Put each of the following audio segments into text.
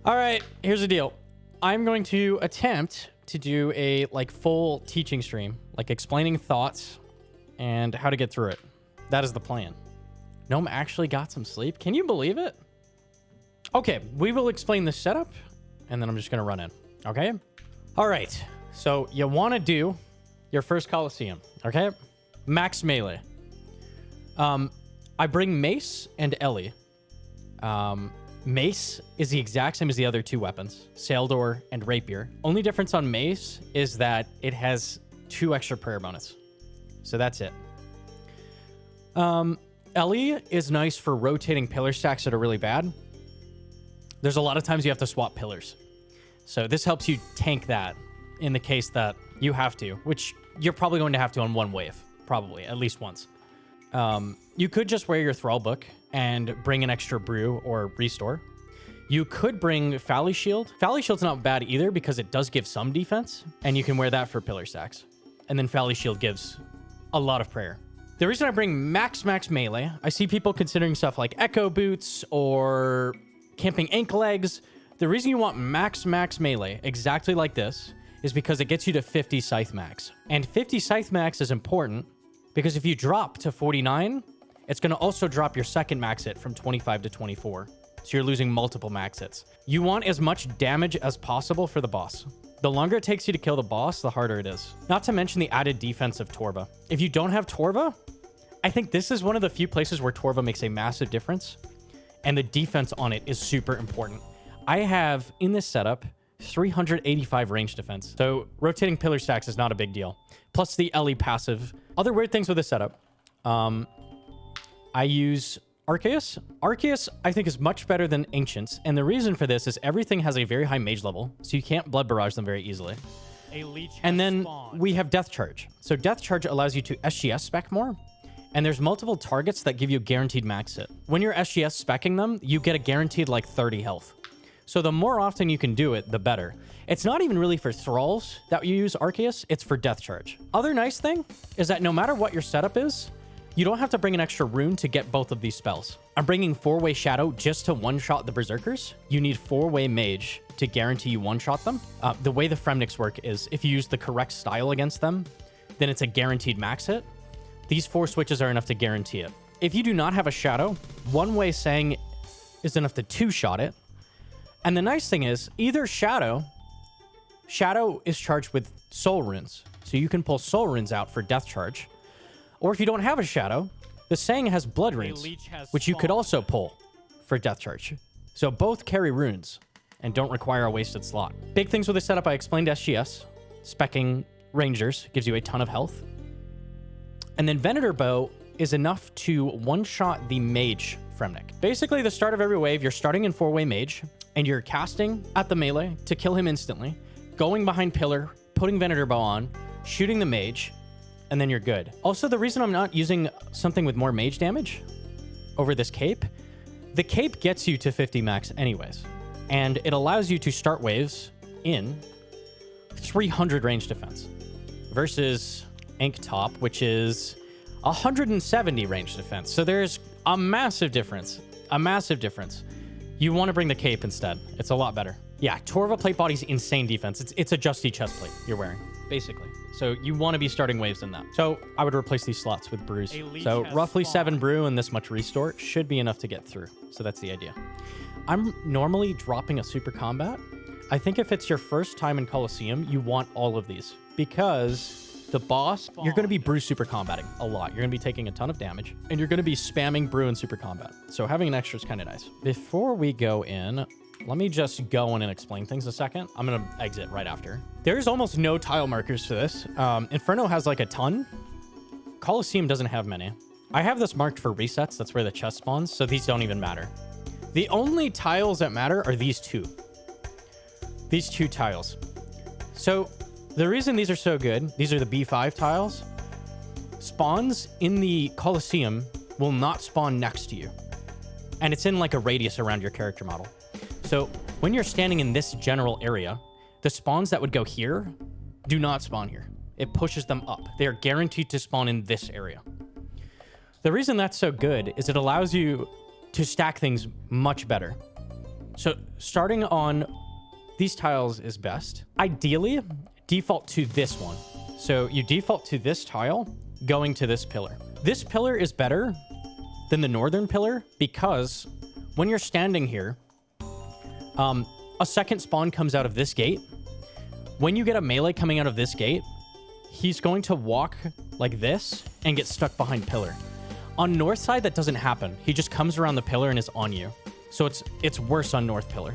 All right, here's the deal. I'm going to attempt to do a full teaching stream, explaining thoughts and how to get through it. That is the plan. Gnome actually got some sleep. Can you believe it? Okay, we will explain the setup, and then I'm just going to run in, okay? All right, so you want to do your first Colosseum, okay? Max melee. I bring Mace and Ellie. Mace is the exact same as the other two weapons, Saildor and Rapier. Only difference on Mace is that it has 2 extra prayer bonus. So that's it. Ellie is nice for rotating pillar stacks that are really bad. There's a lot of times you have to swap pillars. So this helps you tank that in the case that you have to, which you're probably going to have to on one wave, probably, at least once. You could just wear your Thrall Book and bring an extra brew or restore. You could bring Fally Shield. Fally Shield's not bad either because it does give some defense, and you can wear that for pillar stacks. And then Fally Shield gives a lot of prayer. The reason I bring max melee, I see people considering stuff like Echo Boots or Camping Ankle Legs. The reason you want max melee exactly like this is because it gets you to 50 Scythe Max. And 50 Scythe Max is important because if you drop to 49, it's going to also drop your second max hit from 25 to 24. So you're losing multiple max hits. You want as much damage as possible for the boss. The longer it takes you to kill the boss, the harder it is. Not to mention the added defense of Torva. If you don't have Torva, I think this is one of the few places where Torva makes a massive difference. And the defense on it is super important. I have, in this setup, 385 range defense. So rotating pillar stacks is not a big deal. Plus the Ellie passive. Other weird things with this setup. I use Arceus. Arceus, I think, is much better than Ancients. And the reason for this is everything has a very high mage level. So you can't blood barrage them very easily. And then we have Death Charge. So Death Charge allows you to SGS spec more. And there's multiple targets that give you guaranteed max hit. When you're SGS speccing them, you get a guaranteed 30 health. So the more often you can do it, the better. It's not even really for thralls that you use Arceus, it's for Death Charge. Other nice thing is that no matter what your setup is, you don't have to bring an extra rune to get both of these spells. I'm bringing 4-way Shadow just to one-shot the Berserkers. You need 4-way Mage to guarantee you one-shot them. The way the Fremniks work is if you use the correct style against them, then it's a guaranteed max hit. These 4 switches are enough to guarantee it. If you do not have a Shadow, 1-way Sang is enough to 2-shot it. And the nice thing is, either Shadow is charged with Soul Runes, so you can pull Soul Runes out for Death Charge. Or if you don't have a Shadow, the Sang has Blood Runes, which you could also pull for Death Charge. So both carry runes and don't require a wasted slot. Big things with this setup, I explained SGS. Speccing Rangers gives you a ton of health. And then Venator Bow is enough to one-shot the Mage Fremnik. Basically, the start of every wave, you're starting in 4-way Mage, and you're casting at the melee to kill him instantly, going behind pillar, putting Venator Bow on, shooting the Mage, and then you're good. Also, the reason I'm not using something with more mage damage over this cape, the cape gets you to 50 max anyways, and it allows you to start waves in 300 range defense versus Ink Top, which is 170 range defense. So there's a massive difference, You want to bring the cape instead. It's a lot better. Yeah, Torva plate body's insane defense. It's a Justy chest plate you're wearing, basically. So you want to be starting waves in that. So I would replace these slots with brews. So roughly 7 brew and this much restore should be enough to get through. So that's the idea. I'm normally dropping a super combat. I think if it's your first time in Colosseum, you want all of these because the boss, you're going to be brew super combating a lot. You're going to be taking a ton of damage and you're going to be spamming brew and super combat. So having an extra is kind of nice. Before we go in, let me just go in and explain things a second. I'm going to exit right after. There's almost no tile markers for this. Inferno has a ton. Colosseum doesn't have many. I have this marked for resets. That's where the chest spawns. So these don't even matter. The only tiles that matter are these two. These 2 tiles. So the reason these are so good, these are the B5 tiles. Spawns in the Colosseum will not spawn next to you. And it's in a radius around your character model. So when you're standing in this general area, the spawns that would go here do not spawn here. It pushes them up. They are guaranteed to spawn in this area. The reason that's so good is it allows you to stack things much better. So starting on these tiles is best. Ideally, default to this one. So you default to this tile going to this pillar. This pillar is better than the northern pillar because when you're standing here, a second spawn comes out of this gate. When you get a melee coming out of this gate, he's going to walk like this and get stuck behind pillar. On north side, that doesn't happen. He just comes around the pillar and is on you. So it's worse on north pillar.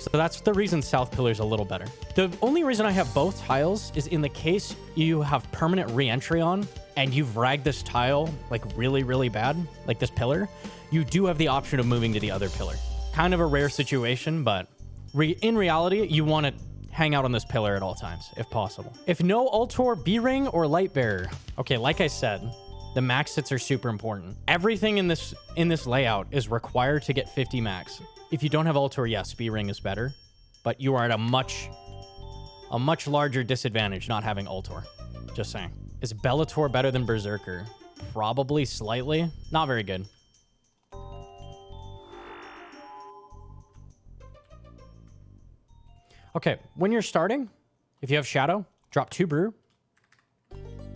So that's the reason south pillar is a little better. The only reason I have both tiles is in the case you have permanent re-entry on and you've ragged this tile like really, really bad, like this pillar, you do have the option of moving to the other pillar. Kind of a rare situation, but in reality, you want to hang out on this pillar at all times, if possible. If no Altor, B-Ring, or Light Bearer. Okay, like I said, the max hits are super important. Everything in this layout is required to get 50 max. If you don't have Altor, yes, B-Ring is better, but you are at a much larger disadvantage not having Altor. Just saying. Is Bellator better than Berserker? Probably slightly. Not very good. Okay, when you're starting, if you have Shadow, drop 2 brew,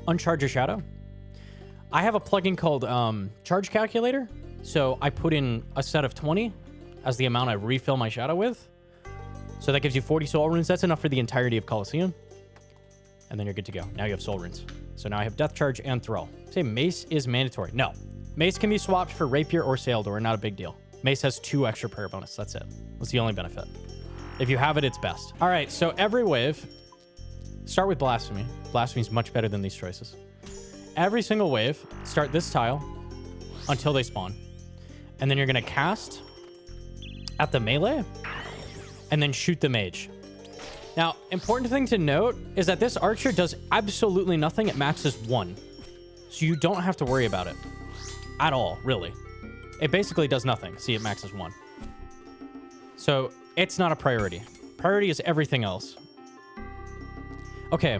uncharge your Shadow. I have a plugin called Charge Calculator, so I put in a set of 20 as the amount I refill my Shadow with. So that gives you 40 soul runes. That's enough for the entirety of Colosseum. And then you're good to go. Now you have soul runes. So now I have Death Charge and Thrall. Say Mace is mandatory. No. Mace can be swapped for Rapier or Sail Door. Not a big deal. Mace has 2 extra prayer bonus. That's it. That's the only benefit. If you have it, it's best. All right, so every wave, start with Blasphemy. Blasphemy is much better than these choices. Every single wave, start this tile until they spawn. And then you're going to cast at the melee and then shoot the mage. Now, important thing to note is that this archer does absolutely nothing. It maxes 1. So you don't have to worry about it at all, really. It basically does nothing. See, it maxes 1. So it's not a priority. Priority is everything else. Okay.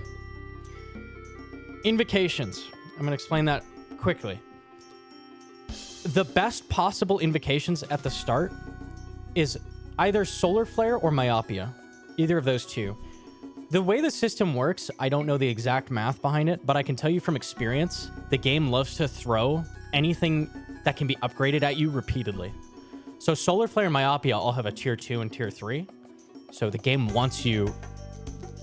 Invocations. I'm going to explain that quickly. The best possible invocations at the start is either Solar Flare or Myopia. Either of those two. The way the system works, I don't know the exact math behind it, but I can tell you from experience, the game loves to throw anything that can be upgraded at you repeatedly. So Solar Flare and Myopia all have a tier 2 and tier 3. So the game wants you...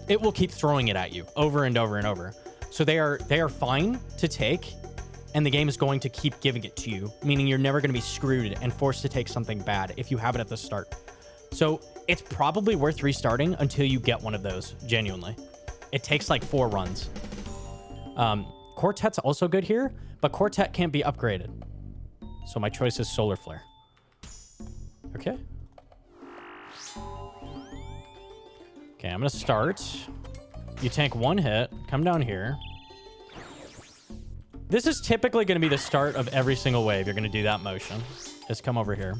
It will keep throwing it at you over and over and over. So they are fine to take, and the game is going to keep giving it to you, meaning you're never going to be screwed and forced to take something bad if you have it at the start. So it's probably worth restarting until you get one of those, genuinely. It takes like 4 runs. Quartet's also good here, but Quartet can't be upgraded. So my choice is Solar Flare. Okay. Okay, I'm going to start. You tank 1 hit, come down here. This is typically going to be the start of every single wave. You're going to do that motion. Just come over here.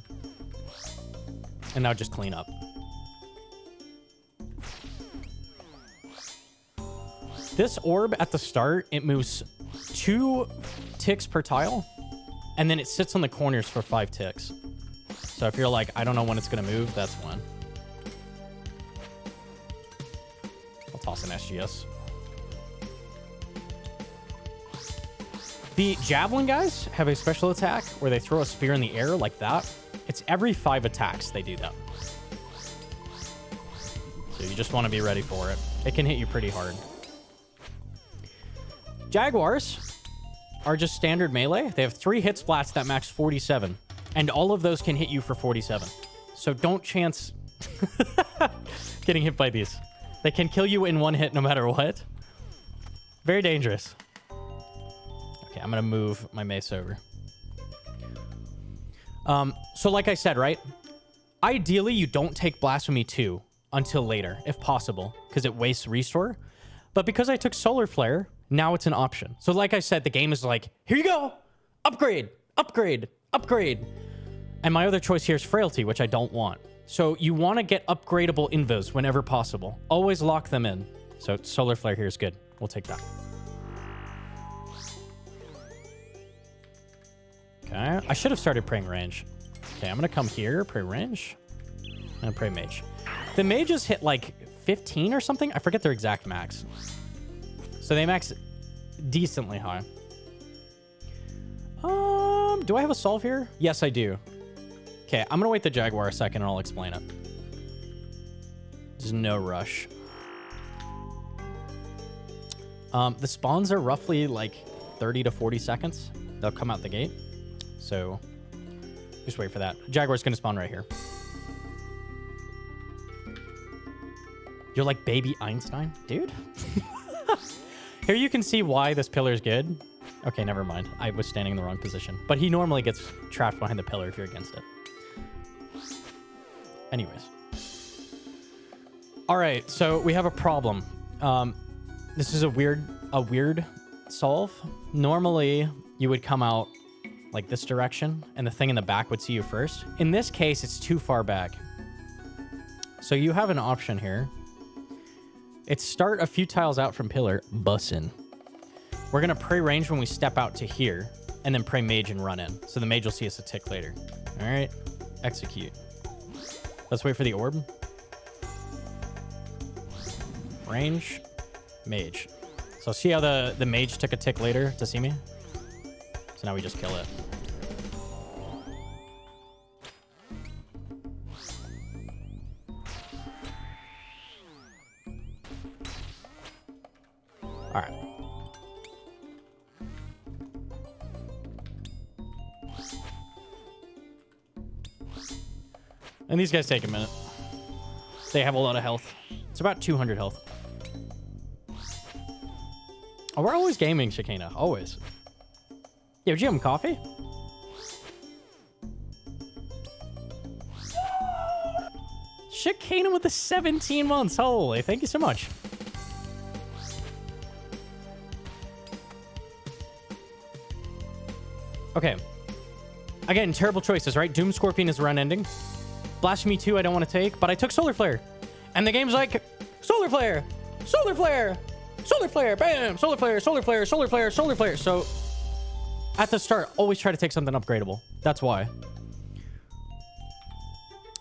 And now just clean up. This orb at the start, it moves 2 ticks per tile. And then it sits on the corners for 5 ticks. So if you're like, I don't know when it's going to move, that's when. I'll toss an SGS. The Javelin guys have a special attack where they throw a spear in the air like that. It's every 5 attacks they do that. So you just want to be ready for it. It can hit you pretty hard. Jaguars are just standard melee. They have 3 hit splats that max 47. And all of those can hit you for 47. So don't chance getting hit by these. They can kill you in 1 hit no matter what. Very dangerous. Okay, I'm going to move my mace over. So like I said, right? Ideally, you don't take Blasphemy 2 until later, if possible, because it wastes restore. But because I took Solar Flare, now it's an option. So like I said, the game is like, here you go! Upgrade! Upgrade! Upgrade! And my other choice here is Frailty, which I don't want. So you want to get upgradable invos whenever possible. Always lock them in. So Solar Flare here is good. We'll take that. Okay, I should have started praying range. Okay, I'm going to come here, pray range. And pray mage. The mages hit like 15 or something. I forget their exact max. So they max decently high. Do I have a solve here? Yes, I do. Okay, I'm gonna wait the Jaguar a second and I'll explain it. There's no rush. The spawns are roughly like 30 to 40 seconds. They'll come out the gate. So just wait for that. Jaguar's gonna spawn right here. You're like baby Einstein, dude. Here you can see why this pillar is good. Okay, never mind. I was standing in the wrong position. But he normally gets trapped behind the pillar if you're against it. Anyways. All right, so we have a problem. This is a weird solve. Normally, you would come out like this direction, and the thing in the back would see you first. In this case, it's too far back. So you have an option here. It's start a few tiles out from pillar, bussin'. We're gonna pray range when we step out to here, and then pray mage and run in. So the mage will see us a tick later. All right, execute. Let's wait for the orb. Range, mage. So see how the mage took a tick later to see me? So now we just kill it. All right. And these guys take a minute. They have a lot of health. It's about 200 health. Oh, we're always gaming, Shikana. Always. Yo, did you have coffee? Shikana with the 17 months. Holy, thank you so much. Okay. Again, terrible choices, right? Doom Scorpion is run ending. Blasphemy 2 I don't want to take, but I took Solar Flare. And the game's like, Solar Flare! Solar Flare! Solar Flare! Bam! Solar Flare! Solar Flare! Solar Flare! Solar Flare! So, at the start, always try to take something upgradable. That's why.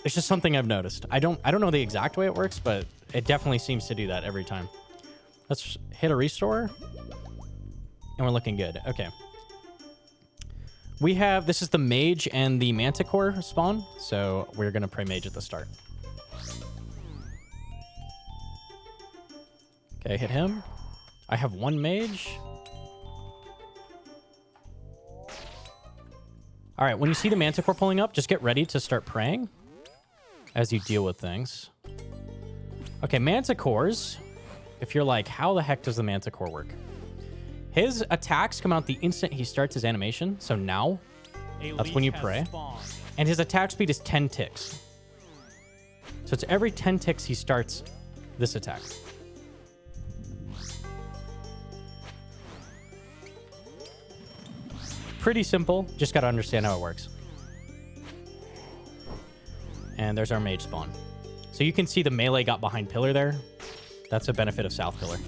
It's just something I've noticed. I don't know the exact way it works, but it definitely seems to do that every time. Let's hit a restore. And we're looking good. Okay. We have, this is the mage and the manticore spawn. So we're going to pray mage at the start. Okay, hit him. I have one mage. All right, when you see the manticore pulling up, just get ready to start praying as you deal with things. Okay, manticores. If you're like, how the heck does the manticore work? His attacks come out the instant he starts his animation. So now, that's when you pray. And his attack speed is 10 ticks. So it's every 10 ticks he starts this attack. Pretty simple. Just got to understand how it works. And there's our mage spawn. So you can see the melee got behind pillar there. That's a benefit of south pillar.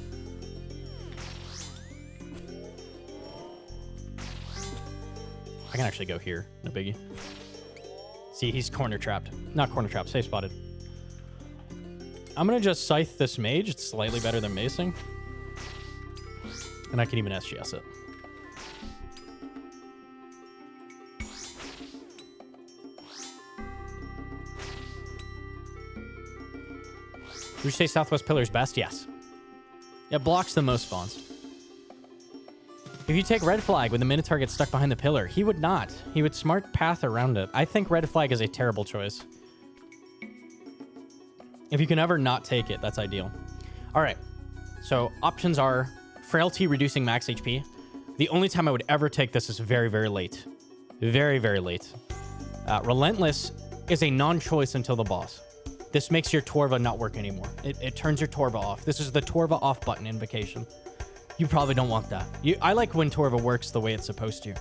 I can actually go here. No biggie. See, he's corner trapped. Not corner trapped. Safe spotted. I'm going to just scythe this mage. It's slightly better than macing. And I can even SGS it. Would you say Southwest Pillar is best? Yes. It blocks the most spawns. If you take Red Flag when the Minotaur gets stuck behind the pillar, he would not. He would smart path around it. I think Red Flag is a terrible choice. If you can ever not take it, that's ideal. All right. So options are Frailty, reducing max HP. The only time I would ever take this is very, very late. Very, very late. Relentless is a non-choice until the boss. This makes your Torva not work anymore. It turns your Torva off. This is the Torva off button invocation. You probably don't want that. I like when Torva works the way it's supposed to.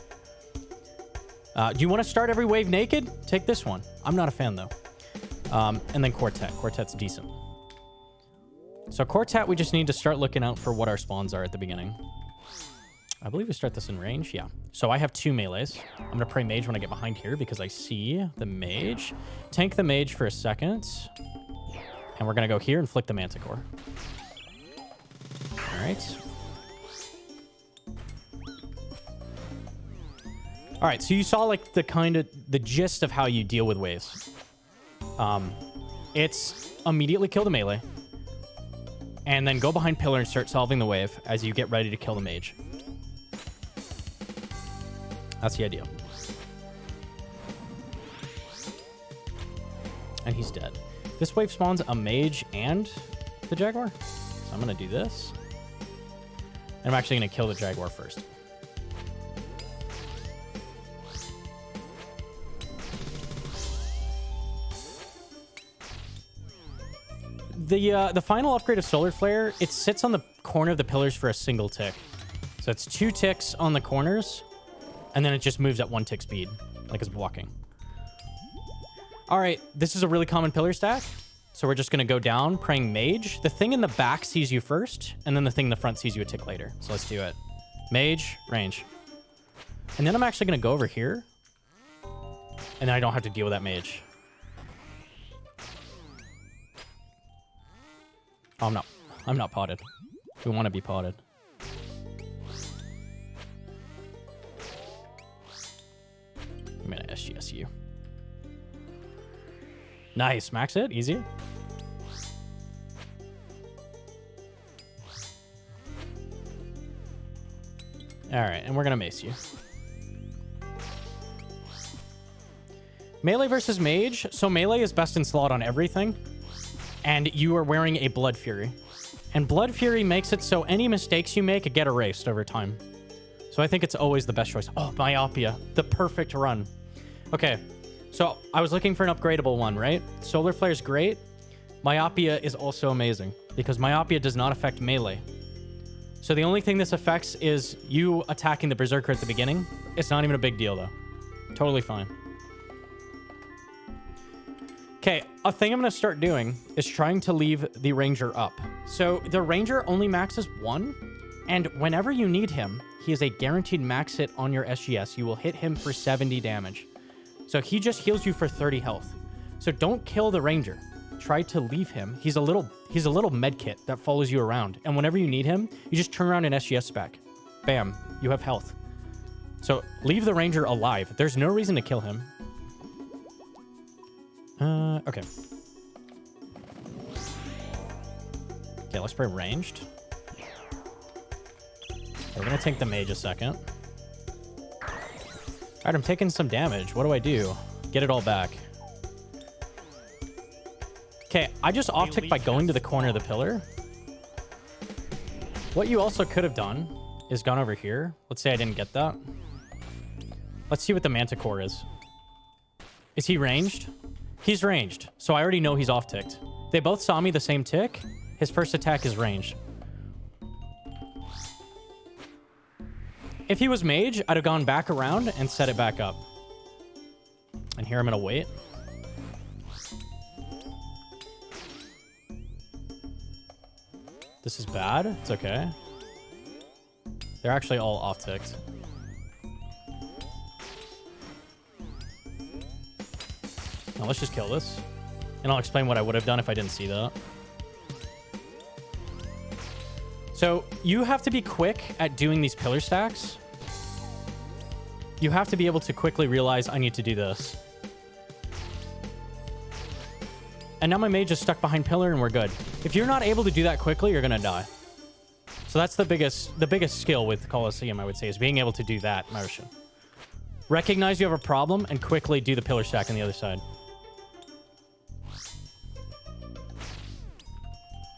Do you want to start every wave naked? Take this one. I'm not a fan, though. And then Quartet. Quartet's decent. So Quartet, we just need to start looking out for what our spawns are at the beginning. I believe we start this in range. Yeah. So I have 2 melees. I'm going to pray mage when I get behind here because I see the mage. Tank the mage for a second. And we're going to go here and flick the manticore. All right. All right. So you saw like the gist of how you deal with waves. It's immediately kill the melee. And then go behind pillar and start solving the wave as you get ready to kill the mage. That's the idea. And he's dead. This wave spawns a mage and the jaguar. So I'm going to do this. And I'm actually going to kill the jaguar first. The final upgrade of Solar Flare, it sits on the corner of the pillars for a single tick. So it's 2 ticks on the corners. And then it just moves at 1 tick speed, like it's walking. All right, this is a really common pillar stack. So we're just going to go down, praying mage. The thing in the back sees you first, and then the thing in the front sees you a tick later. So let's do it. Mage, range. And then I'm actually going to go over here. And then I don't have to deal with that mage. Oh, I'm not potted. We want to be potted. I'm going to SGS you. Nice. Max it. Easy. All right. And we're going to mace you. Melee versus mage. So melee is best in slot on everything. And you are wearing a Blood Fury. And Blood Fury makes it so any mistakes you make get erased over time. So I think it's always the best choice. Oh, Myopia. The perfect run. Okay, so I was looking for an upgradable one, right? Solar Flare is great. Myopia is also amazing because Myopia does not affect melee. So the only thing this affects is you attacking the berserker at the beginning. It's not even a big deal, though. Totally fine. Okay, a thing I'm going to start doing is trying to leave the ranger up. So the ranger only maxes 1, and whenever you need him, he is a guaranteed max hit on your SGS. You will hit him for 70 damage. So he just heals you for 30 health. So don't kill the ranger. Try to leave him. He's a little med kit that follows you around. And whenever you need him, you just turn around an SGS spec. Bam, you have health. So leave the ranger alive. There's no reason to kill him. Okay. Okay, let's play ranged. We're gonna tank the mage a second. Alright, I'm taking some damage. What do I do? Get it all back. Okay, I just off-ticked by going to the corner of the pillar. What you also could have done is gone over here. Let's say I didn't get that. Let's see what the manticore is. Is he ranged? He's ranged, so I already know he's off-ticked. They both saw me the same tick. His first attack is ranged. If he was mage, I'd have gone back around and set it back up. And here I'm going to wait. This is bad. It's okay. They're actually all off-ticked. Now let's just kill this. And I'll explain what I would have done if I didn't see that. So you have to be quick at doing these pillar stacks. You have to be able to quickly realize I need to do this. And now my mage is stuck behind pillar and we're good. If you're not able to do that quickly, you're going to die. So that's the biggest skill with Colosseum, I would say, is being able to do that motion. Recognize you have a problem and quickly do the pillar stack on the other side.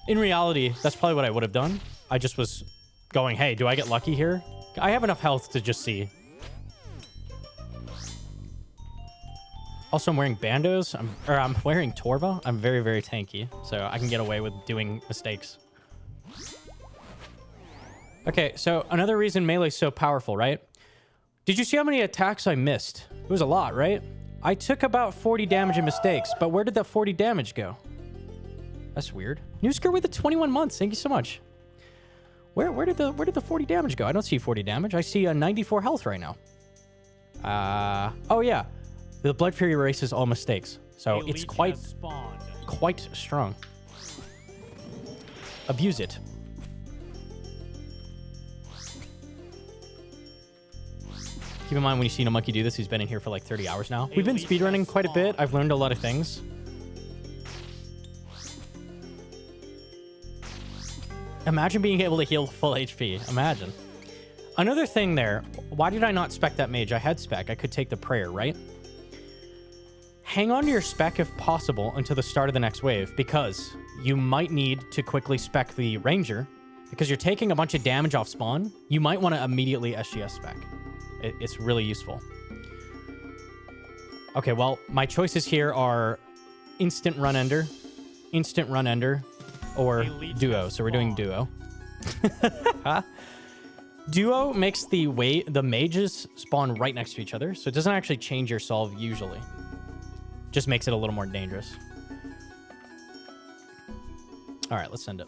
In reality, that's probably what I would have done. I just was going, hey, do I get lucky here? I have enough health to just see. Also, I'm wearing bandos. I'm wearing Torva. I'm very, very tanky, so I can get away with doing mistakes. Okay, so another reason melee's so powerful, right? Did you see how many attacks I missed? It was a lot, right? I took about 40 damage in mistakes, but where did that 40 damage go? That's weird. Newsker with the 21 months. Thank you so much. Where did the 40 damage go? I don't see 40 damage. I see 94 health right now. Oh yeah. The Blood Fury erases all mistakes. So it's quite strong. Abuse it. Keep in mind when you see Gnomonkey do this, he's been in here for like 30 hours now. We've been speedrunning quite a bit. I've learned a lot of things. Imagine being able to heal full HP. Imagine. Another thing there. Why did I not spec that mage? I had spec. I could take the prayer, right? Hang on to your spec if possible until the start of the next wave, because you might need to quickly spec the ranger, because you're taking a bunch of damage off spawn. You might want to immediately SGS spec. It's really useful. Okay, well, my choices here are instant run ender, or duo. So we're doing duo. Duo makes the mages spawn right next to each other, so it doesn't actually change your solve usually. Just makes it a little more dangerous. All right, let's send it.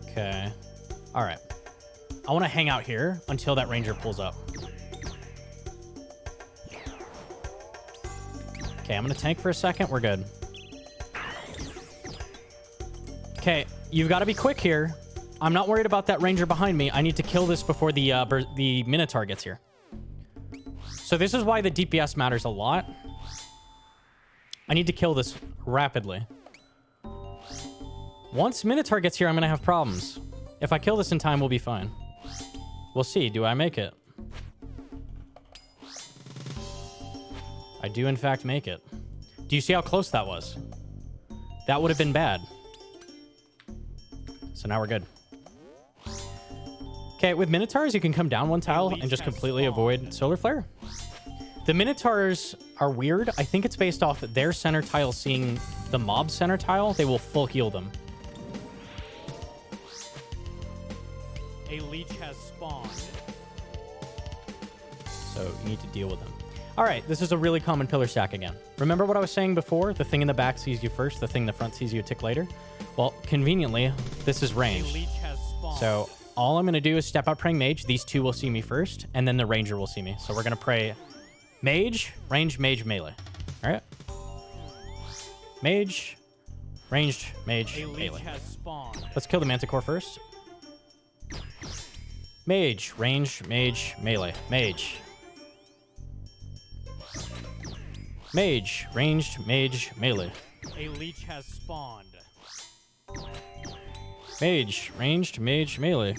Okay. All right. I want to hang out here until that ranger pulls up. Okay, I'm going to tank for a second. We're good. Okay, you've got to be quick here. I'm not worried about that ranger behind me. I need to kill this before the Minotaur gets here. So this is why the DPS matters a lot. I need to kill this rapidly. Once Minotaur gets here, I'm going to have problems. If I kill this in time, we'll be fine. We'll see. Do I make it? I do, in fact, make it. Do you see how close that was? That would have been bad. So now we're good. Okay, with Minotaurs, you can come down one tile and just completely avoid Solar Flare. The Minotaurs are weird. I think it's based off their center tile seeing the mob center tile. They will full heal them. A leech has spawned. So you need to deal with them. All right, this is a really common pillar stack again. Remember what I was saying before? The thing in the back sees you first, the thing in the front sees you a tick later. Well, conveniently, this is ranged. So all I'm going to do is step out praying mage. These two will see me first, and then the ranger will see me. So we're going to pray mage, range, mage, melee. All right? Mage, ranged, mage, melee. Let's kill the manticore first. Mage, range, mage, melee. Mage. Mage, ranged, mage, melee. A leech has spawned. Mage, ranged, mage, melee.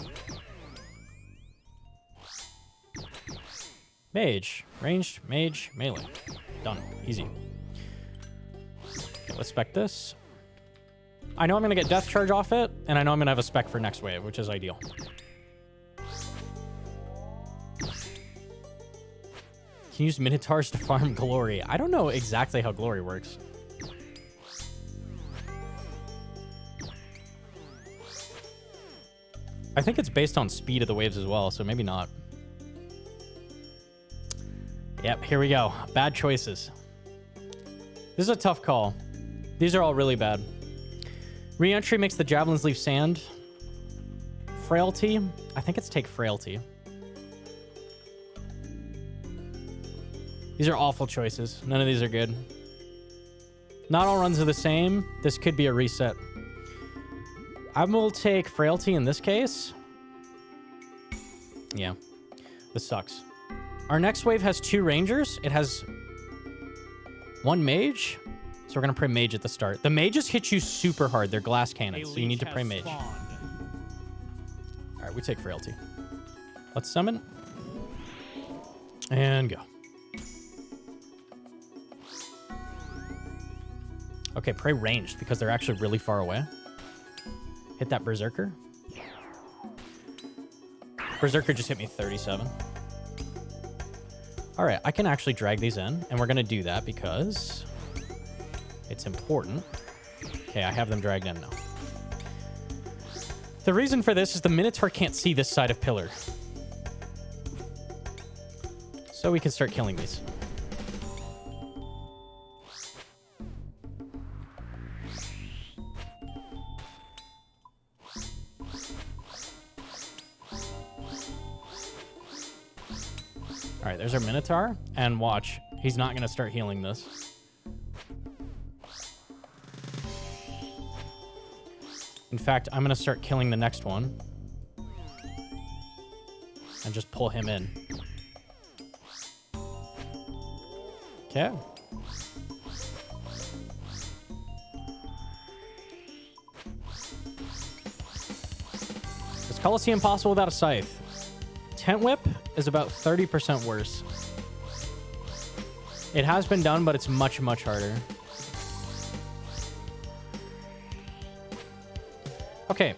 Mage, ranged, mage, melee. Done. Easy. Okay, let's spec this. I know I'm going to get death charge off it, and I know I'm going to have a spec for next wave, which is ideal. Can you use Minotaurs to farm glory? I don't know exactly how glory works. I think it's based on speed of the waves as well, so maybe not. Yep, here we go. Bad choices. This is a tough call. These are all really bad. Re-entry makes the javelins leave sand. Frailty. I think it's take frailty. These are awful choices. None of these are good. Not all runs are the same. This could be a reset. I will take frailty in this case. Yeah, this sucks. Our next wave has 2 rangers. It has 1 mage. So we're going to pray mage at the start. The mages hit you super hard. They're glass cannons, so you need to pray mage. All right, we take frailty. Let's summon. And go. Okay, pray ranged because they're actually really far away. Hit that berserker. Berserker just hit me 37. All right, I can actually drag these in, and we're going to do that because it's important. Okay, I have them dragged in now. The reason for this is the Minotaur can't see this side of pillar. So we can start killing these. All right, there's our Minotaur. And watch, he's not going to start healing this. In fact, I'm going to start killing the next one. And just pull him in. Okay. Is Colosseum possible without a scythe? Tent Whip is about 30% worse. It has been done, but it's much, much harder. Okay.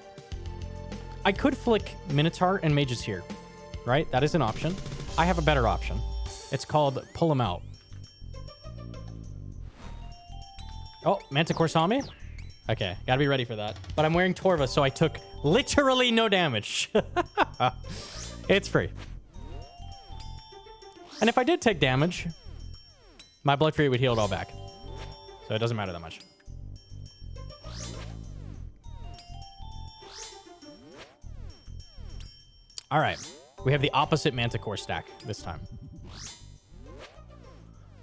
I could flick Minotaur and Mages here, right? That is an option. I have a better option. It's called Pull 'em Out. Oh, Manticore saw me? Okay, gotta be ready for that. But I'm wearing Torva, so I took literally no damage. It's free. And if I did take damage, my Blood Fury would heal it all back. So it doesn't matter that much. All right. We have the opposite Manticore stack this time.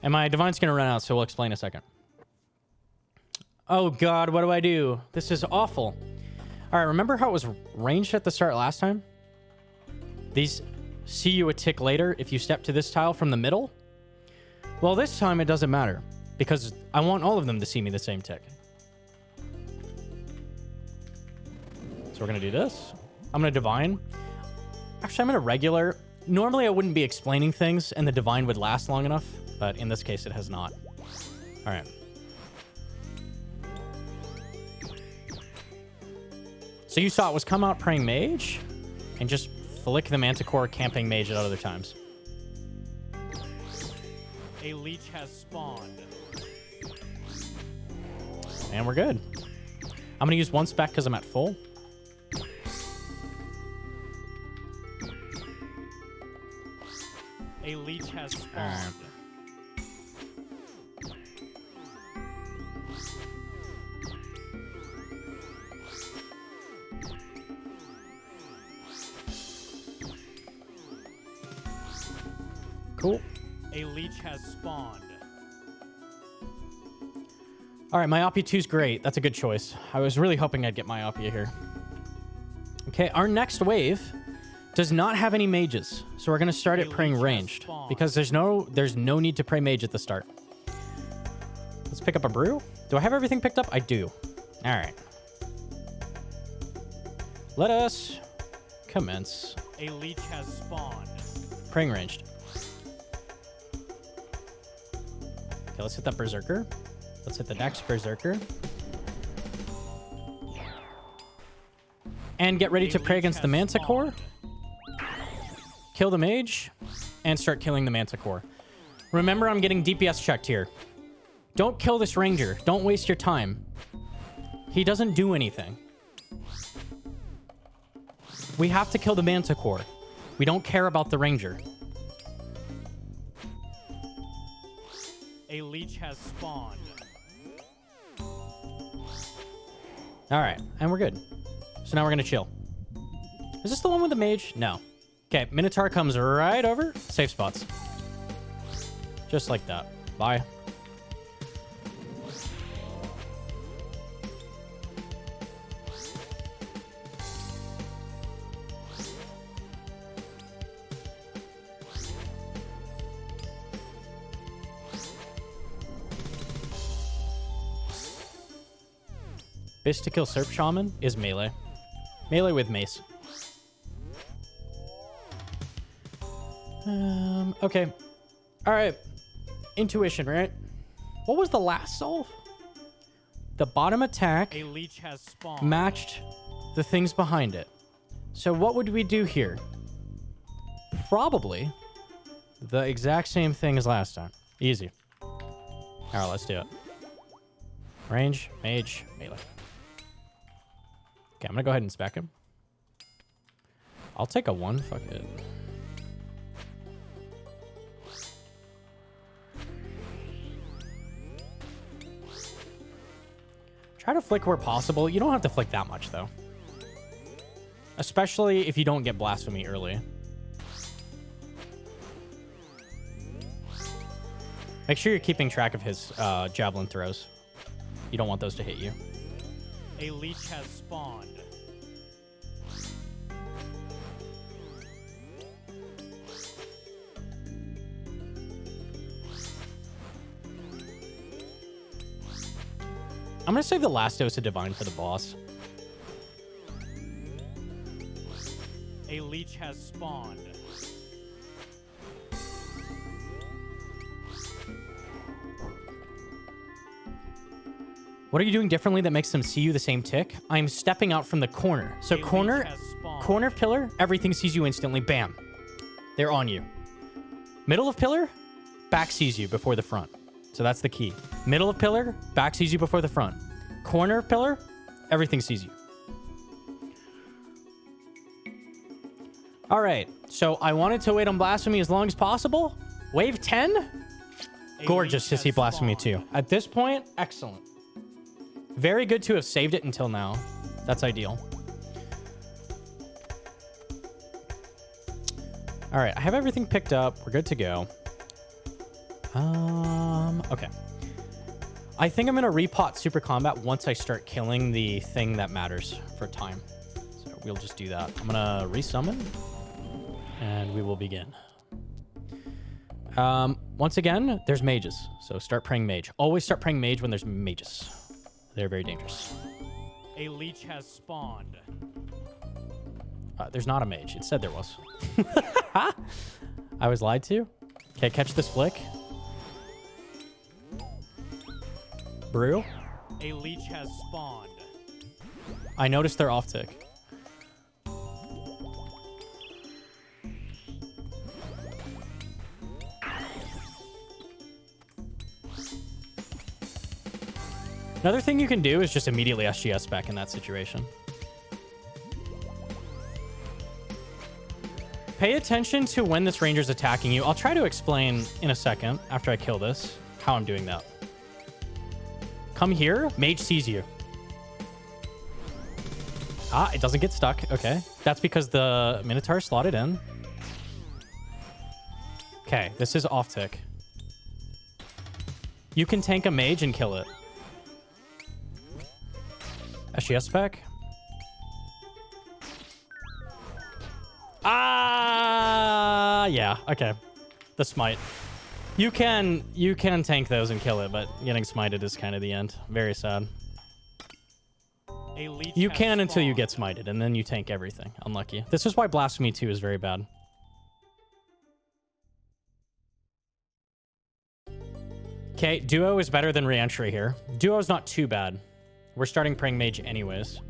And my Divine's going to run out, so we'll explain in a second. Oh, God, what do I do? This is awful. All right, remember how it was ranged at the start last time? These see you a tick later if you step to this tile from the middle? Well, this time it doesn't matter, because I want all of them to see me the same tick. So we're going to do this. I'm going to Divine. Actually, I'm going to regular. Normally, I wouldn't be explaining things, and the Divine would last long enough, but in this case, it has not. All right. So you saw it was come out praying mage and just flick the Manticore camping mage at other times. A leech has spawned. And we're good. I'm going to use one spec because I'm at full. A leech has spawned. Cool. A leech has spawned. All right, Myopia 2 is great. That's a good choice. I was really hoping I'd get Myopia here. Okay, our next wave does not have any mages, so we're going to start it praying ranged because there's no need to pray mage at the start. Let's pick up a brew. Do I have everything picked up? I do. All right. Let us commence. A leech has spawned. Praying ranged. Okay, let's hit that berserker. Let's hit the next berserker. And get ready to pray against the Manticore. Kill the mage. And start killing the Manticore. Remember, I'm getting DPS checked here. Don't kill this ranger. Don't waste your time. He doesn't do anything. We have to kill the Manticore. We don't care about the ranger. A leech has spawned. All right, and we're good. So now we're gonna chill. Is this the one with the mage? No. Okay, Minotaur comes right over. Safe spots. Just like that. Bye. Bitch to kill Serp Shaman is melee. Melee with mace. Okay. All right. Intuition, right? What was the last solve? The bottom attack A leech has spawned. matched the things behind it. So what would we do here? Probably the exact same thing as last time. Easy. All right, let's do it. Range, mage, melee. Okay, I'm gonna go ahead and spec him. I'll take a 1. Fuck it. Try to flick where possible. You don't have to flick that much, though. Especially if you don't get Blasphemy early. Make sure you're keeping track of his javelin throws. You don't want those to hit you. A leech has spawned. I'm going to save the last dose of Divine for the boss. A leech has spawned. What are you doing differently that makes them see you the same tick? I'm stepping out from the corner. So A leech corner has spawned. of pillar, everything sees you instantly. Bam. They're on you. Middle of pillar, back sees you before the front. So that's the key. Middle of pillar, back sees you before the front. Corner of pillar, everything sees you. All right. So I wanted to wait on Blasphemy as long as possible. Wave 10? A Gorgeous to leech see has Blasphemy spawned. 2. At this point, excellent. Very good to have saved it until now. That's ideal. All right, I have everything picked up. We're good to go. Okay. I think I'm going to repot Super Combat once I start killing the thing that matters for time. So we'll just do that. I'm going to resummon, and we will begin. Once again, there's mages, so start praying mage. Always start praying mage when there's mages. They're very dangerous. A leech has spawned. There's not a mage. It said there was. I was lied to. Okay, catch this flick. Brew. A leech has spawned. I noticed they're off tick. Another thing you can do is just immediately SGS back in that situation. Pay attention to when this ranger's attacking you. I'll try to explain in a second after I kill this how I'm doing that. Come here. Mage sees you. Ah, it doesn't get stuck. Okay. That's because the Minotaur is slotted in. Okay, this is off tick. You can tank a mage and kill it. SGS spec. Ah, yeah. Okay. The smite. You can tank those and kill it, but getting smited is kind of the end. Very sad. A leech You has can until you spawned. get smited, and then you tank everything. Unlucky. This is why Blasphemy 2 is very bad. Okay, Duo is better than Reentry here. Duo is not too bad. We're starting Praying Mage anyways.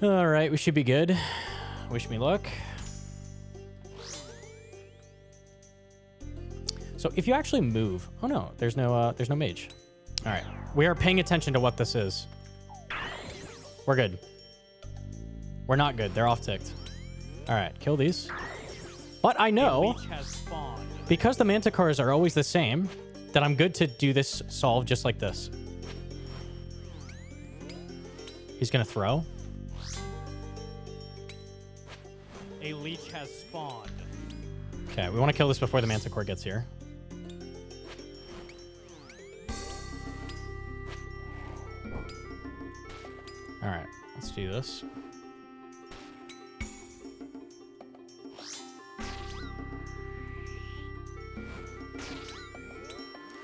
All right, we should be good. Wish me luck. So if you actually move... Oh, no. There's no mage. All right. We are paying attention to what this is. We're good. We're not good. They're off-ticked. All right. Kill these. But I A know, leech has spawned. because the Manticores are always the same, that I'm good to do this solve just like this. He's going to throw. A leech has spawned. Okay, we want to kill this before the Manticore gets here. All right, let's do this.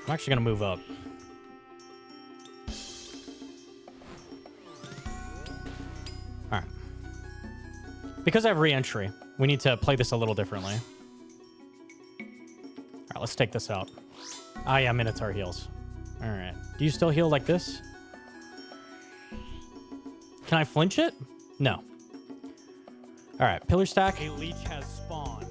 I'm actually going to move up. All right. Because I have re-entry, we need to play this a little differently. All right, let's take this out. Ah, yeah, Minotaur heals. All right. Do you still heal like this? Can I flinch it? No. All right, pillar stack. A leech has spawned.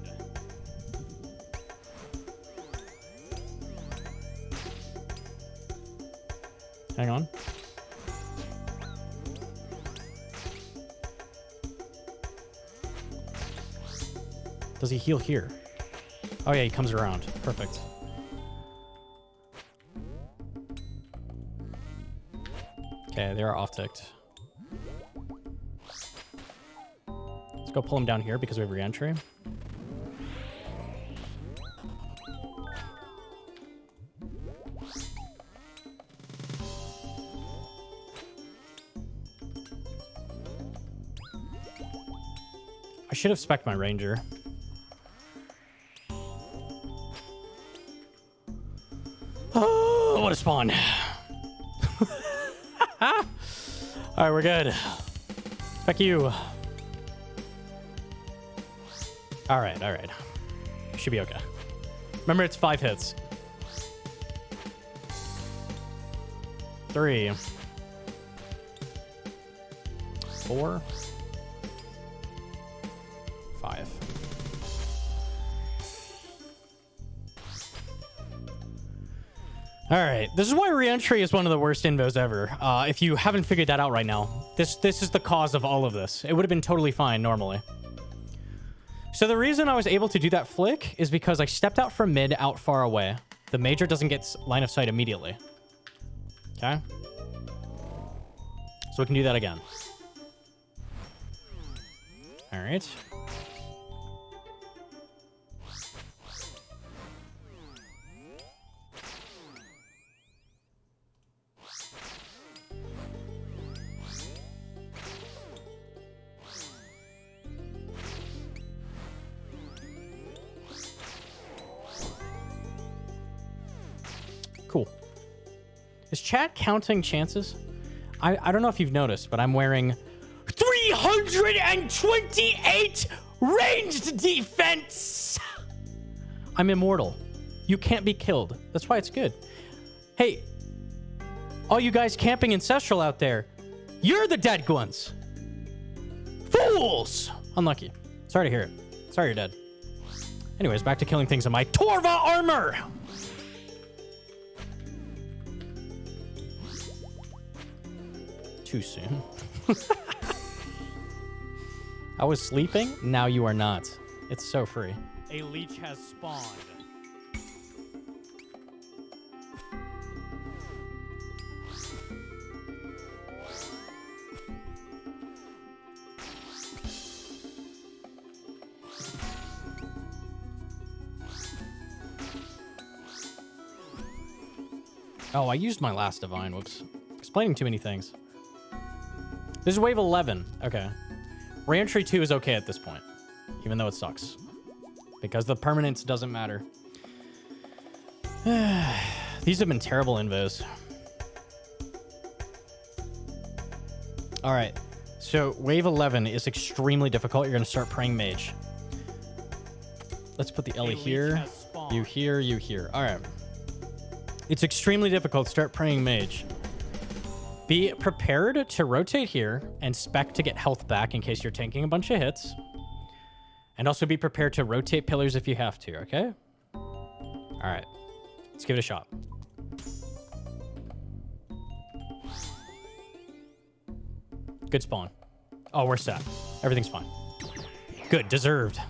Hang on. Does he heal here? Oh, yeah, he comes around. Perfect. Okay, they are off-ticked. Let's go pull him down here because we have re-entry. I should have spec'd my ranger. Oh, what a spawn. All right, we're good. Spec you. All right, all right. Should be okay. Remember, it's 5 hits. 3. 4. 5. All right, this is why reentry is one of the worst invos ever. If you haven't figured that out right now, this is the cause of all of this. It would have been totally fine normally. So the reason I was able to do that flick is because I stepped out from mid out far away. The major doesn't get line of sight immediately. Okay? So we can do that again. All right. Cool. Is chat counting chances? I don't know if you've noticed, but I'm wearing 328 ranged defense. I'm immortal. You can't be killed. That's why it's good. Hey, all you guys camping ancestral out there, you're the dead ones. Fools! Unlucky. Sorry to hear it. Sorry you're dead. Anyways, back to killing things in my Torva armor. Too soon. I was sleeping. Now you are not. It's so free. A leech has spawned. Oh, I used my last divine. Whoops. Explaining too many things. This is wave 11. Okay. Reentry 2 is okay at this point, even though it sucks. Because the permanence doesn't matter. These have been terrible invos. All right. So wave 11 is extremely difficult. You're going to start praying mage. Let's put the Ellie here. You here, you here. All right. It's extremely difficult. Start praying mage. Be prepared to rotate here and spec to get health back in case you're tanking a bunch of hits. And also be prepared to rotate pillars if you have to, okay? All right. Let's give it a shot. Good spawn. Oh, we're set. Everything's fine. Good. Deserved.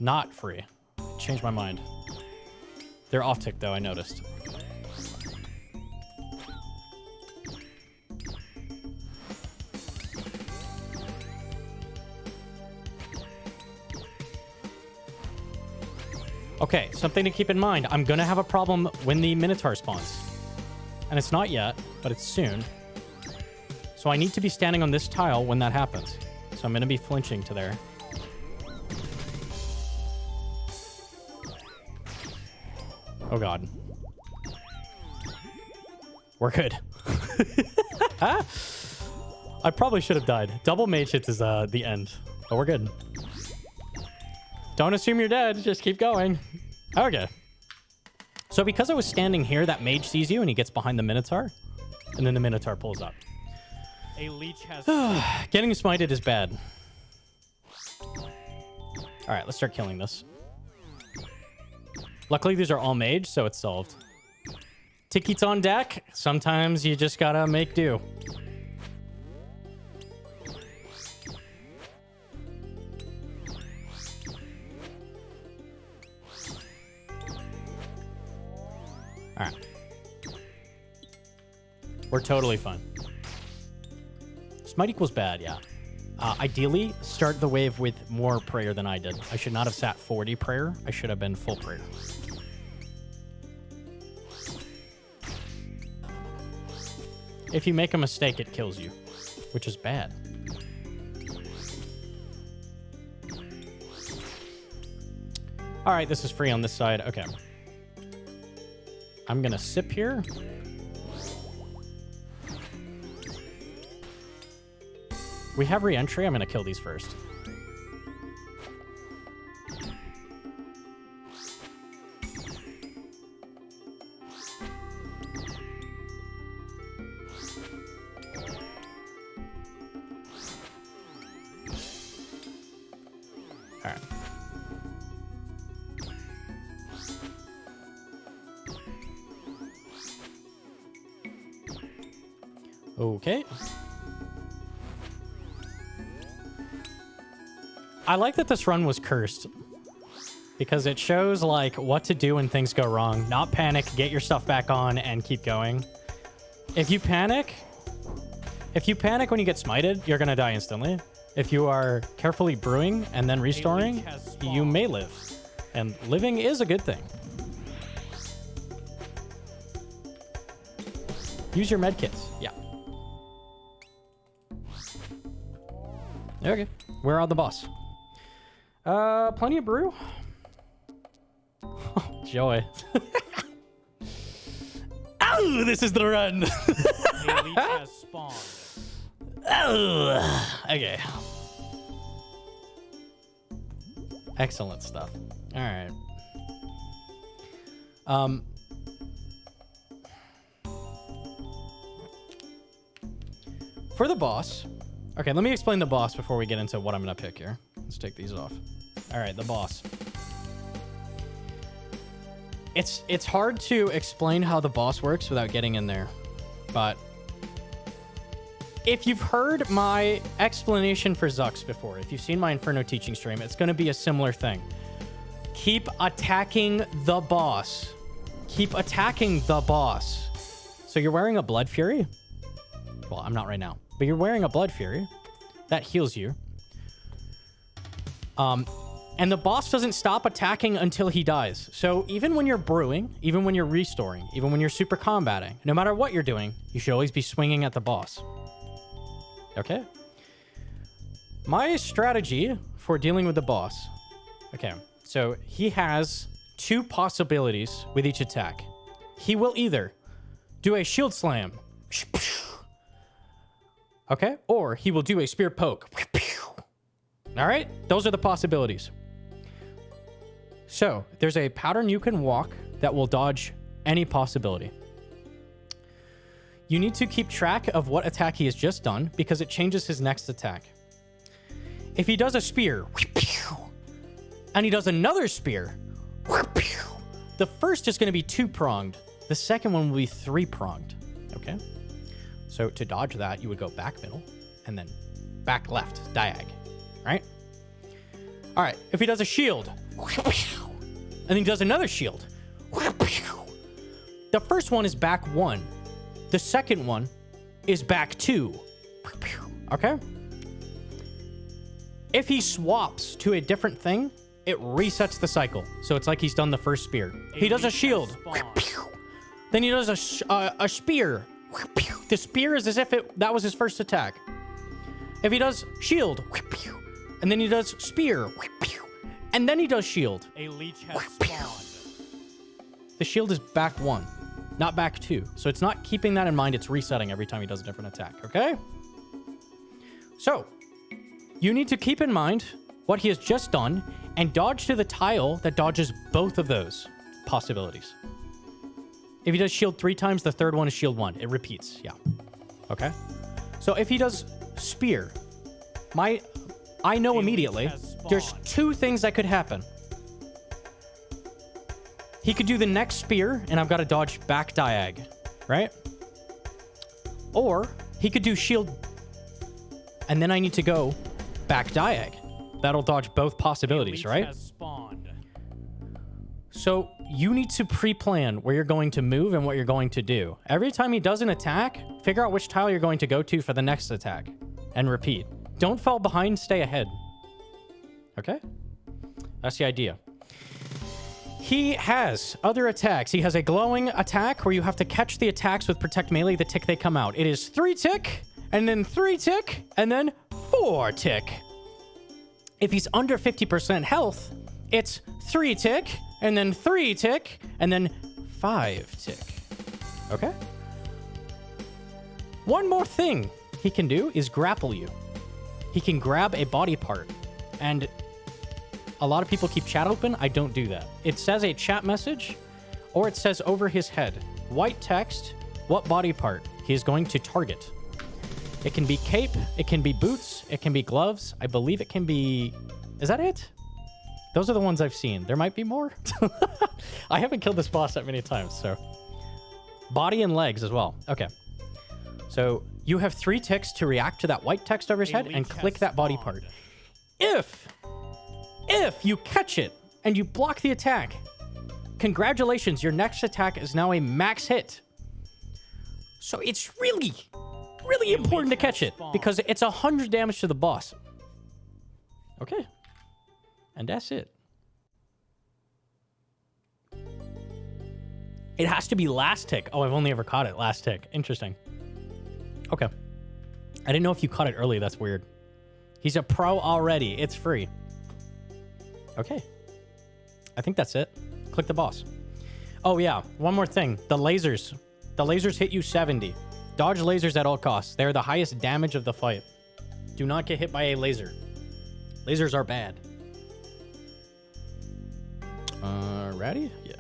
Not free. Changed my mind. They're off tick, though, I noticed. Okay, something to keep in mind. I'm going to have a problem when the Minotaur spawns. And it's not yet, but it's soon. So I need to be standing on this tile when that happens. So I'm going to be flinching to there. Oh, God. We're good. I probably should have died. Double mage hits is the end. But we're good. Don't assume you're dead. Just keep going. Okay. So because I was standing here, that mage sees you and he gets behind the Minotaur. And then the Minotaur pulls up. A leech has Getting smited is bad. All right, let's start killing this. Luckily, these are all mage, so it's solved. Tickets on deck. Sometimes you just gotta make do. All right. We're totally fine. Smite equals bad, yeah. Ideally, start the wave with more prayer than I did. I should not have sat 40 prayer. I should have been full prayer. If you make a mistake, it kills you, which is bad. All right, this is free on this side. Okay. I'm going to sip here. We have re-entry. I'm going to kill these first. All right. Okay. I like that this run was cursed because it shows like what to do when things go wrong. Not panic, get your stuff back on and keep going. If you panic when you get smited, you're going to die instantly. If you are carefully brewing and then restoring, you may live. And living is a good thing. Use your med kits. Yeah. Okay. We're on the boss. Plenty of brew. Oh, joy. Oh, this is the run. A leech has spawned. Oh, okay. Excellent stuff. All right. For the boss. Okay, let me explain the boss before we get into what I'm going to pick here. Let's take these off. All right, the boss. It's hard to explain how the boss works without getting in there. But if you've heard my explanation for Zux before, if you've seen my Inferno teaching stream, it's going to be a similar thing. Keep attacking the boss. Keep attacking the boss. So you're wearing a Blood Fury. Well, I'm not right now. But you're wearing a Blood Fury. That heals you. And the boss doesn't stop attacking until he dies. So even when you're brewing, even when you're restoring, even when you're super combating, no matter what you're doing, you should always be swinging at the boss. Okay? My strategy for dealing with the boss. Okay, so he has two possibilities with each attack. He will either do a shield slam. Okay? Or he will do a spear poke. All right? Those are the possibilities. So, there's a pattern you can walk that will dodge any possibility. You need to keep track of what attack he has just done because it changes his next attack. If he does a spear, and he does another spear, the first is going to be two-pronged. The second one will be three-pronged. Okay? So, to dodge that, you would go back middle, and then back left, diag. Right? All right. If he does a shield, and then he does another shield, the first one is back one. The second one is back two. Okay? If he swaps to a different thing, it resets the cycle. So it's like he's done the first spear. He does a shield. Then he does a spear. The spear is as if that was his first attack. If he does shield, and then he does spear, and then he does shield. A leech has spawned. The shield is back one, not back two. So it's not keeping that in mind. It's resetting every time he does a different attack, okay? So, you need to keep in mind what he has just done and dodge to the tile that dodges both of those possibilities. If he does shield 3 times, the third one is shield 1. It repeats, yeah. Okay? So if he does spear, I know immediately there's 2 things that could happen. He could do the next spear, and I've got to dodge back diag, right? Or he could do shield, and then I need to go back diag. That'll dodge both possibilities, right? So you need to pre-plan where you're going to move and what you're going to do. Every time he does an attack, figure out which tile you're going to go to for the next attack, and repeat. Don't fall behind, stay ahead. Okay? That's the idea. He has other attacks. He has a glowing attack where you have to catch the attacks with protect melee the tick they come out. It is 3 tick, and then 3 tick, and then 4 tick. If he's under 50% health, it's 3 tick, and then 3 tick, and then 5 tick. Okay? One more thing he can do is grapple you. He can grab a body part, and a lot of people keep chat open. I don't do that. It says a chat message, or it says over his head, white text, what body part he is going to target. It can be cape, it can be boots, it can be gloves. I believe it can be... Is that it? Those are the ones I've seen. There might be more. I haven't killed this boss that many times, so... Body and legs as well. Okay. So you have 3 ticks to react to that white text over his head and click that body part. If you catch it and you block the attack, congratulations, your next attack is now a max hit. So it's really important to catch it because it's 100 damage to the boss. Okay. And that's it. It has to be last tick. Oh, I've only ever caught it last tick. Interesting. Okay. I didn't know if you caught it early. That's weird. He's a pro already. It's free. Okay. I think that's it. Click the boss. Oh, yeah. One more thing. The lasers. The lasers hit you 70. Dodge lasers at all costs. They're the highest damage of the fight. Do not get hit by a laser. Lasers are bad. Ready? Yeah.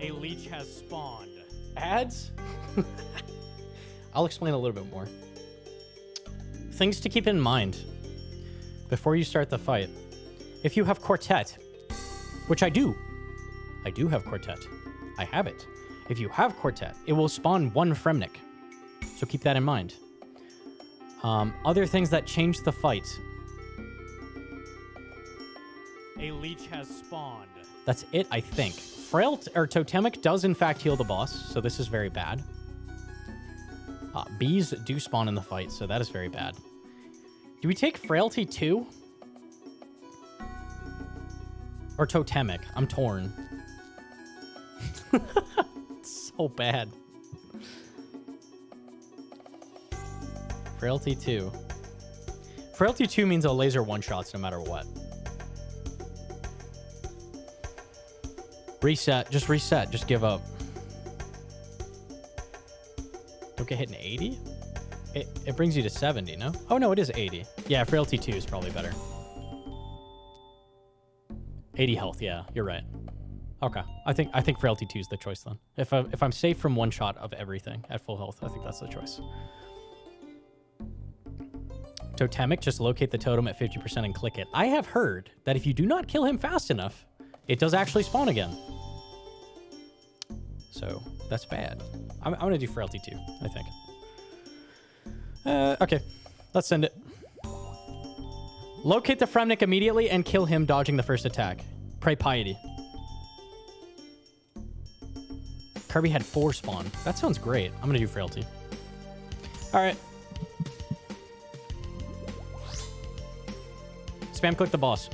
A leech has spawned. Ads? I'll explain a little bit more. Things to keep in mind before you start the fight. If you have Quartet, which I do have Quartet. I have it. If you have Quartet, it will spawn 1 Fremennik. So keep that in mind. Other things that change the fight. A leech has spawned. That's it, I think. Totemic does in fact heal the boss, so this is very bad. Bees do spawn in the fight, so that is very bad. Do we take Frailty 2? Or Totemic? I'm torn. It's so bad. Frailty 2. Frailty 2 means a laser one-shots no matter what. Reset. Just reset. Just give up. Don't get hit in 80? It brings you to 70, no? Oh, no, it is 80. Yeah, Frailty 2 is probably better. 80 health, yeah, you're right. Okay, I think Frailty 2 is the choice then. If I'm safe from one shot of everything at full health, I think that's the choice. Totemic, just locate the totem at 50% and click it. I have heard that if you do not kill him fast enough, it does actually spawn again. So, that's bad. I'm going to do Frailty 2, I think. Okay, let's send it. Locate the Fremennik immediately and kill him dodging the first attack. Pray Piety. Kirby had 4 spawn. That sounds great. I'm going to do Frailty. All right. Spam click the boss.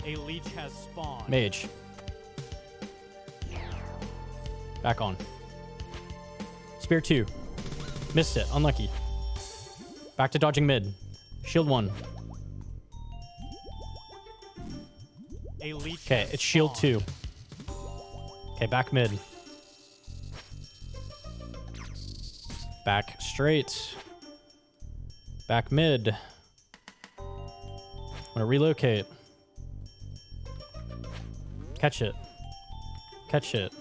A leech has spawned. Mage. Back on. Spear 2. Missed it. Unlucky. Back to dodging mid. Shield 1. A leech Okay, has it's shield spawned. 2. Okay, back mid. Back straight. Back mid. I'm gonna relocate. Catch it. Catch it.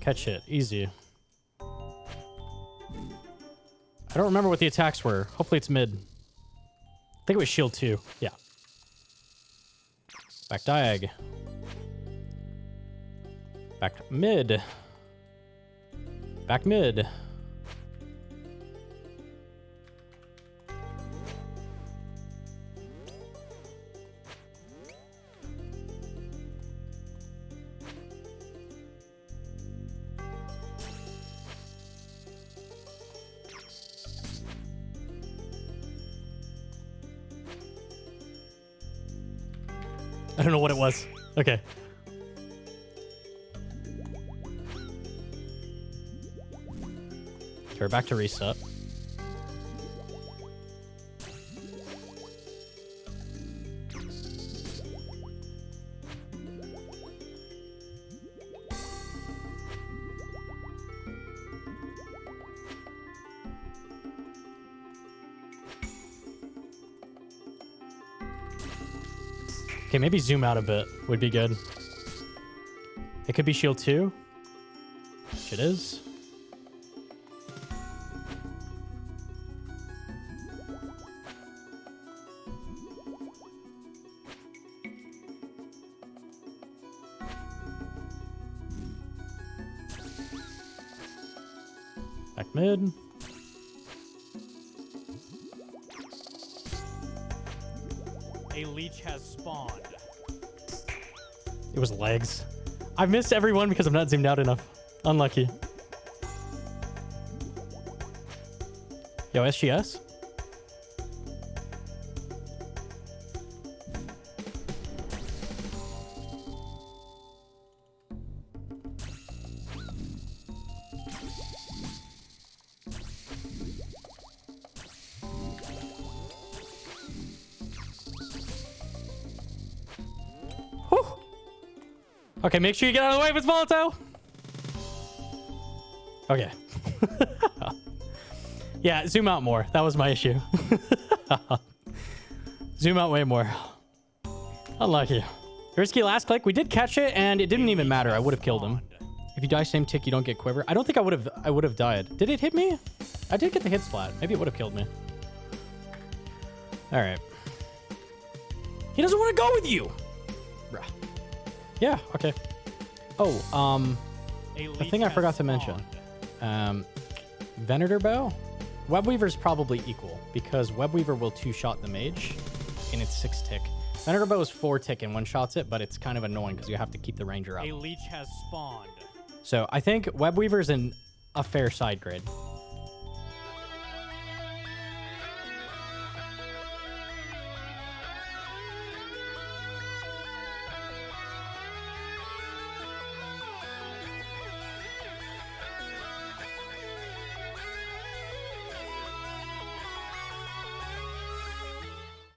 Catch it. Easy. I don't remember what the attacks were. Hopefully it's mid. I think it was shield 2. Yeah. Back diag. Back mid. Back mid. I don't know what it was. Okay. Okay, we're back to reset. Okay, maybe zoom out a bit would be good. It could be shield 2. Which it is. Back mid. A leech has spawned. It was legs. I've missed everyone because I'm not zoomed out enough. Unlucky. Yo, SGS? Whew. Okay, make sure you get out of the way if it's volatile. Okay. Yeah, zoom out more. That was my issue. Zoom out way more. Unlucky. Risky last click. We did catch it, and it didn't even matter. I would have killed him. If you die same tick, you don't get quiver. I don't think I would have died. Did it hit me? I did get the hit splat. Maybe it would have killed me. All right. He doesn't want to go with you. Bruh. Yeah, okay. Oh, the thing I forgot to mention. Venator bow? Webweaver's probably equal because Webweaver will 2-shot the mage and it's 6 tick. Venator bow is 4 tick and 1-shots it, but it's kind of annoying because you have to keep the ranger up. A leech has spawned. So I think Webweaver's in a fair side grade.